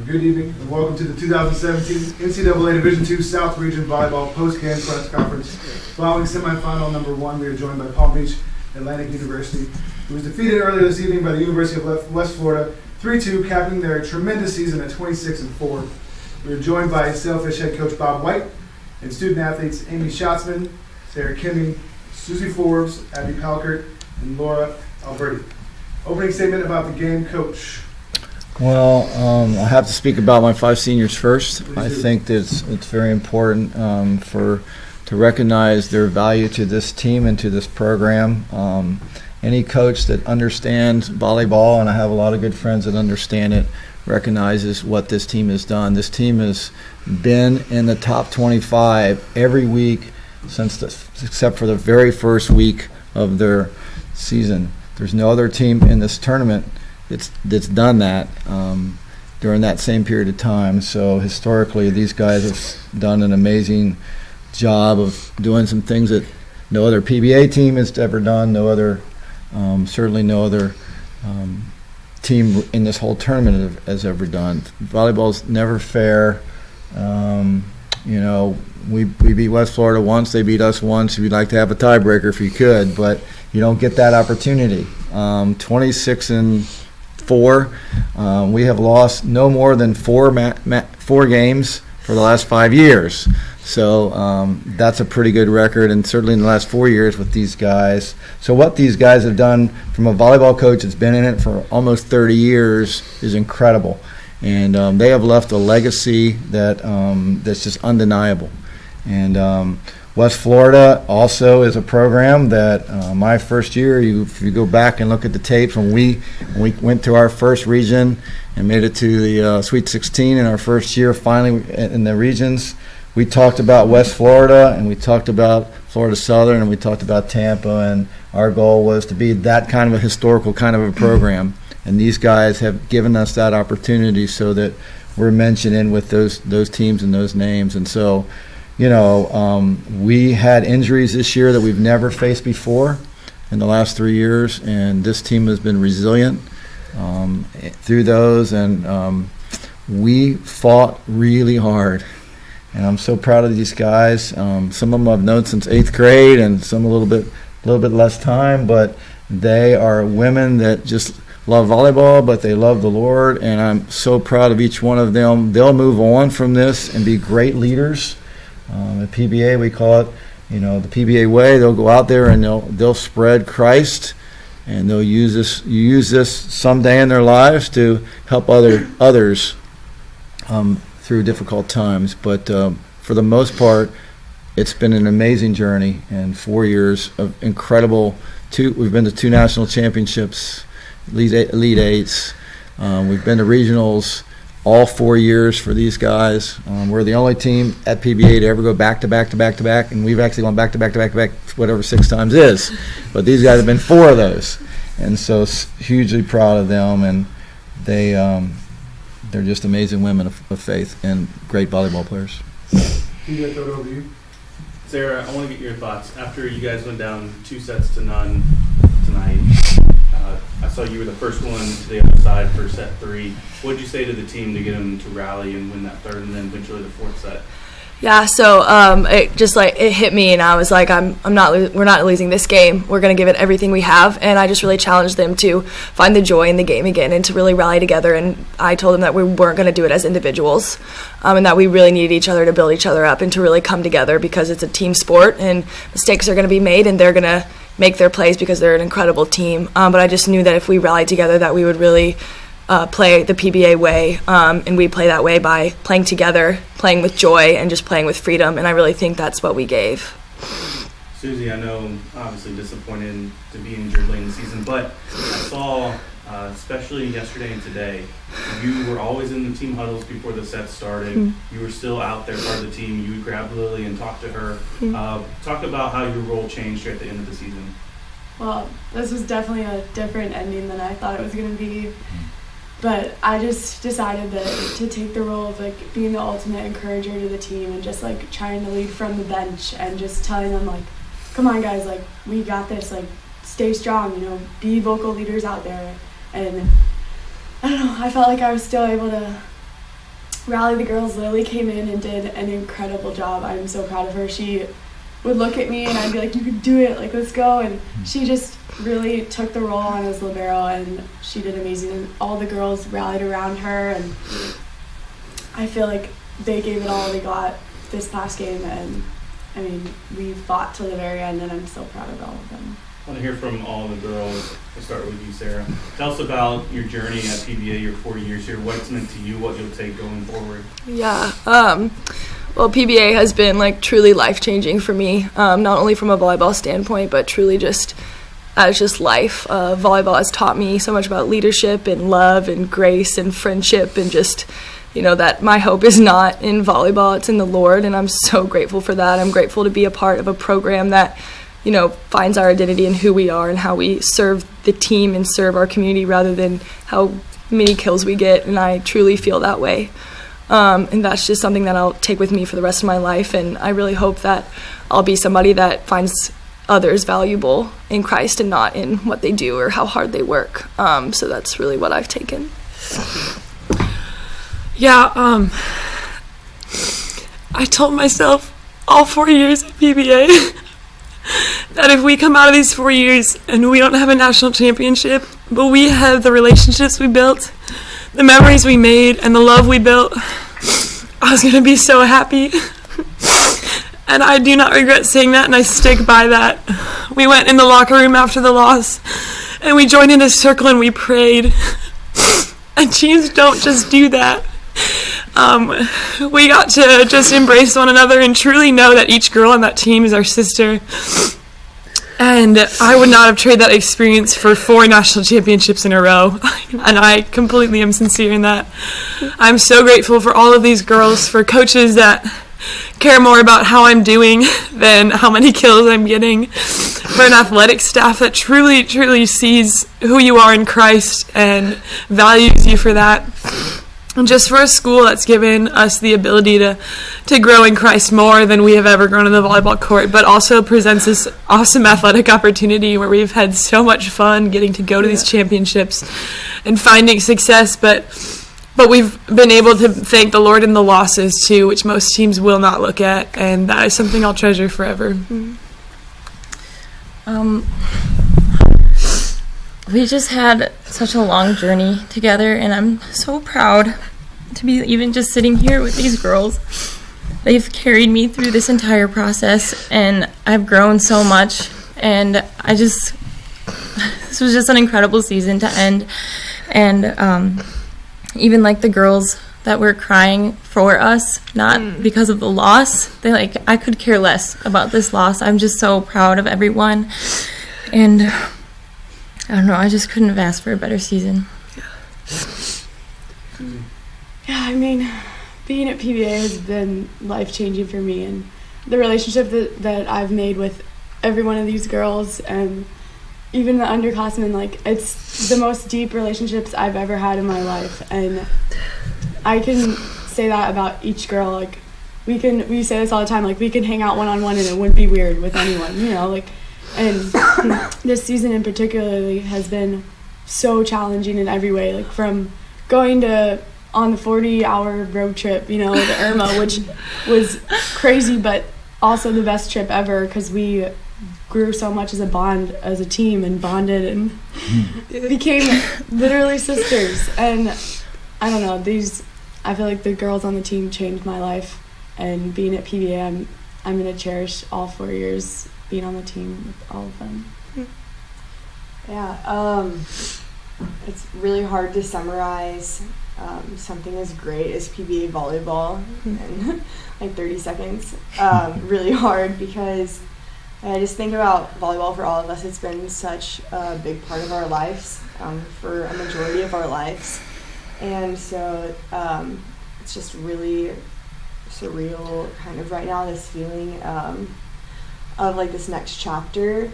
Good evening and welcome to the 2017 NCAA Division II South Region Volleyball Post-Game Press Conference. Following semifinal number 1, we are joined by Palm Beach Atlantic University, who was defeated earlier this evening by the University of West Florida 3-2, capping their tremendous season at 26-4. We are joined by Sailfish head coach Bob White and student athletes Amy Schatzman, Sarah Kimming, Susie Forbes, Abby Palkert, and Laura Alberti. Opening statement about the game, Coach. Well, I have to speak about my 5 seniors first. I think that it's very important to recognize their value to this team and to this program. Any coach that understands volleyball, and I have a lot of good friends that understand it, recognizes what this team has done. This team has been in the top 25 every week except for the very first week of their season. There's no other team in this tournament that's done that during that same period of time. So historically, these guys have done an amazing job of doing some things that no other PBA team has ever done, certainly no other team in this whole tournament has ever done. Volleyball's never fair. We beat West Florida once, they beat us once. We'd like to have a tiebreaker if you could, but you don't get that opportunity. 26-4. We have lost no more than four games for the last 5 years. So that's a pretty good record, and certainly in the last 4 years with these guys. So what these guys have done from a volleyball coach that's been in it for almost 30 years is incredible. And they have left a legacy that's just undeniable. And West Florida also is a program that my first year, if you go back and look at the tapes, when we went to our first region and made it to the Sweet 16 in our first year finally in the regions, we talked about West Florida and we talked about Florida Southern and we talked about Tampa, and our goal was to be that kind of a historical kind of a program. And these guys have given us that opportunity so that we're mentioned in with those teams and those names. And so, we had injuries this year that we've never faced before in the last 3 years, and this team has been resilient through those, and we fought really hard. And I'm so proud of these guys. Some of them I've known since 8th grade, and some a little bit less time, but they are women that just love volleyball, but they love the Lord, and I'm so proud of each one of them. They'll move on from this and be great leaders. At PBA, we call it, the PBA way. They'll go out there and they'll spread Christ, and they'll use this someday in their lives to help others through difficult times. But for the most part, it's been an amazing journey, and 4 years of incredible. We've been to 2 national championships, Elite Eights. We've been to regionals all 4 years for these guys. We're the only team at PBA to ever go back to back, and we've actually gone back to back, whatever 6 times is. But these guys have been 4 of those, and so hugely proud of them. And they're just amazing women of faith and great volleyball players. TJ, throw it over to you. Sarah, I want to get your thoughts. After you guys went down 2-0 tonight, I saw you were the first one to the other side for set 3. What did you say to the team to get them to rally and win that third and then eventually the 4th set? Yeah, so it hit me, and I was like, we're not losing this game. We're going to give it everything we have, and I just really challenged them to find the joy in the game again and to really rally together. And I told them that we weren't going to do it as individuals, and that we really needed each other to build each other up and to really come together, because it's a team sport and mistakes are going to be made, and they're going to make their plays because they're an incredible team. But I just knew that if we rallied together that we would really play the PBA way, and we play that way by playing together, playing with joy, and just playing with freedom, and I really think that's what we gave. Susie, I know obviously disappointed to be injured late in the season, but I saw, especially yesterday and today, you were always in the team huddles before the set started. Mm-hmm. You were still out there part of the team. You would grab Lily and talk to her. Mm-hmm. Talk about how your role changed here at the end of the season. Well, this was definitely a different ending than I thought it was going to be. But I just decided to take the role of being the ultimate encourager to the team and just trying to lead from the bench and just telling them come on guys, we got this, stay strong, be vocal leaders out there. And I don't know, I felt like I was still able to rally the girls, Lily came in and did an incredible job. I'm so proud of her. She would look at me and I'd be like, you can do it, like, let's go. And she just really took the role on as libero, and she did amazing. And all the girls rallied around her, and I feel like they gave it all they got this past game. And I mean, we fought till the very end, and I'm so proud of all of them. I want to hear from all the girls. We'll start with you, Sarah. Tell us about your journey at PBA, your 4 years here, what it's meant to you, what you'll take going forward. Yeah. Well, PBA has been like truly life-changing for me, not only from a volleyball standpoint, but truly just as just life. Volleyball has taught me so much about leadership and love and grace and friendship, and just, that my hope is not in volleyball, it's in the Lord, and I'm so grateful for that. I'm grateful to be a part of a program that finds our identity in who we are and how we serve the team and serve our community rather than how many kills we get, and I truly feel that way. And that's just something that I'll take with me for the rest of my life, and I really hope that I'll be somebody that finds others valuable in Christ and not in what they do or how hard they work. So that's really what I've taken. Yeah, I told myself all 4 years at PBA that if we come out of these 4 years and we don't have a national championship, but we have the relationships we built, the memories we made, and the love we built, I was going to be so happy. And I do not regret saying that, and I stick by that. We went in the locker room after the loss, and we joined in a circle and we prayed. And teams don't just do that. We got to just embrace one another and truly know that each girl on that team is our sister. And I would not have traded that experience for 4 national championships in a row. And I completely am sincere in that. I'm so grateful for all of these girls, for coaches that care more about how I'm doing than how many kills I'm getting, for an athletic staff that truly, truly sees who you are in Christ and values you for that. And just for a school that's given us the ability to grow in Christ more than we have ever grown in the volleyball court, but also presents this awesome athletic opportunity where we've had so much fun getting to go to these championships and finding success, but we've been able to thank the Lord in the losses too, which most teams will not look at, and that is something I'll treasure forever. We just had such a long journey together, and I'm so proud to be even just sitting here with these girls. They've carried me through this entire process, and I've grown so much, and this was just an incredible season to end. And even like the girls that were crying for us, not because of the loss, I could care less about this loss. I'm just so proud of everyone, and I don't know, I just couldn't have asked for a better season. Yeah, I mean, being at PBA has been life-changing for me, and the relationship that I've made with every one of these girls, and even the underclassmen, it's the most deep relationships I've ever had in my life, and I can say that about each girl. We say this all the time, we can hang out one-on-one and it wouldn't be weird with anyone, and this season in particularly has been so challenging in every way, from going on the 40-hour road trip, the Irma, which was crazy, but also the best trip ever because we grew so much as a bond, as a team, and bonded and became literally sisters. And I don't know, I feel like the girls on the team changed my life, and being at PBA, I'm going to cherish all 4 years being on the team with all of them. Yeah, it's really hard to summarize something as great as PBA volleyball in 30 seconds. Really hard because I just think about volleyball for all of us. It's been such a big part of our lives for a majority of our lives. And so it's just really surreal kind of right now, this feeling of this next chapter.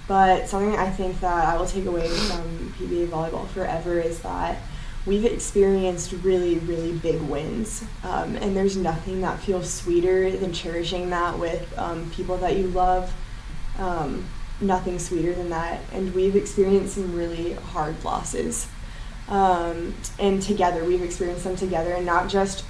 But something I think that I will take away from PBA volleyball forever is that we've experienced really, really big wins. And there's nothing that feels sweeter than cherishing that with people that you love. Nothing sweeter than that. And we've experienced some really hard losses. and together. We've experienced them together, and not just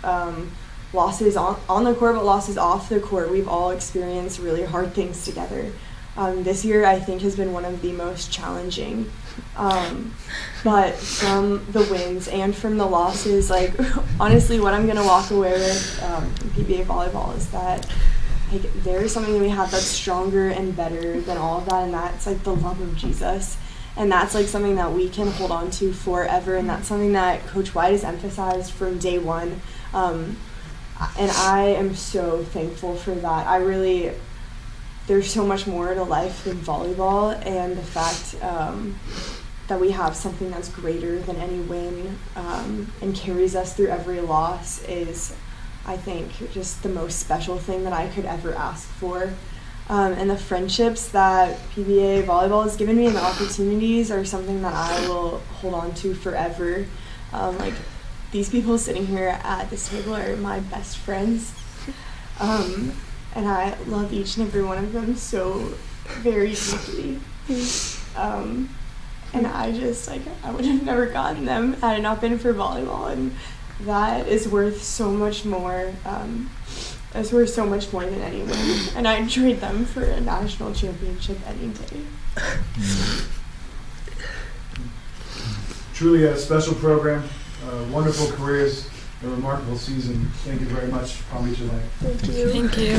losses on the court, but losses off the court. We've all experienced really hard things together. This year, I think, has been one of the most challenging. But from the wins and from the losses, like, honestly, what I'm going to walk away with in PBA volleyball is that, like, there's something that we have that's stronger and better than all of that, and that's, like, the love of Jesus. And that's, like, something that we can hold on to forever, and that's something that Coach White has emphasized from day one. And I am so thankful for that. There's so much more to life than volleyball, and the fact that we have something that's greater than any win and carries us through every loss is, I think, just the most special thing that I could ever ask for. And the friendships that PBA volleyball has given me and the opportunities are something that I will hold on to forever. Like, these people sitting here at this table are my best friends. And I love each and every one of them so very deeply. And I just, like, I would have never gotten them had it not been for volleyball. And that is worth so much more. That's worth so much more than any win. And I'd trade them for a national championship any day. Truly a special program, wonderful careers, a remarkable season. Thank you very much, Palm Beach Atlantic. Thank you. Thank you.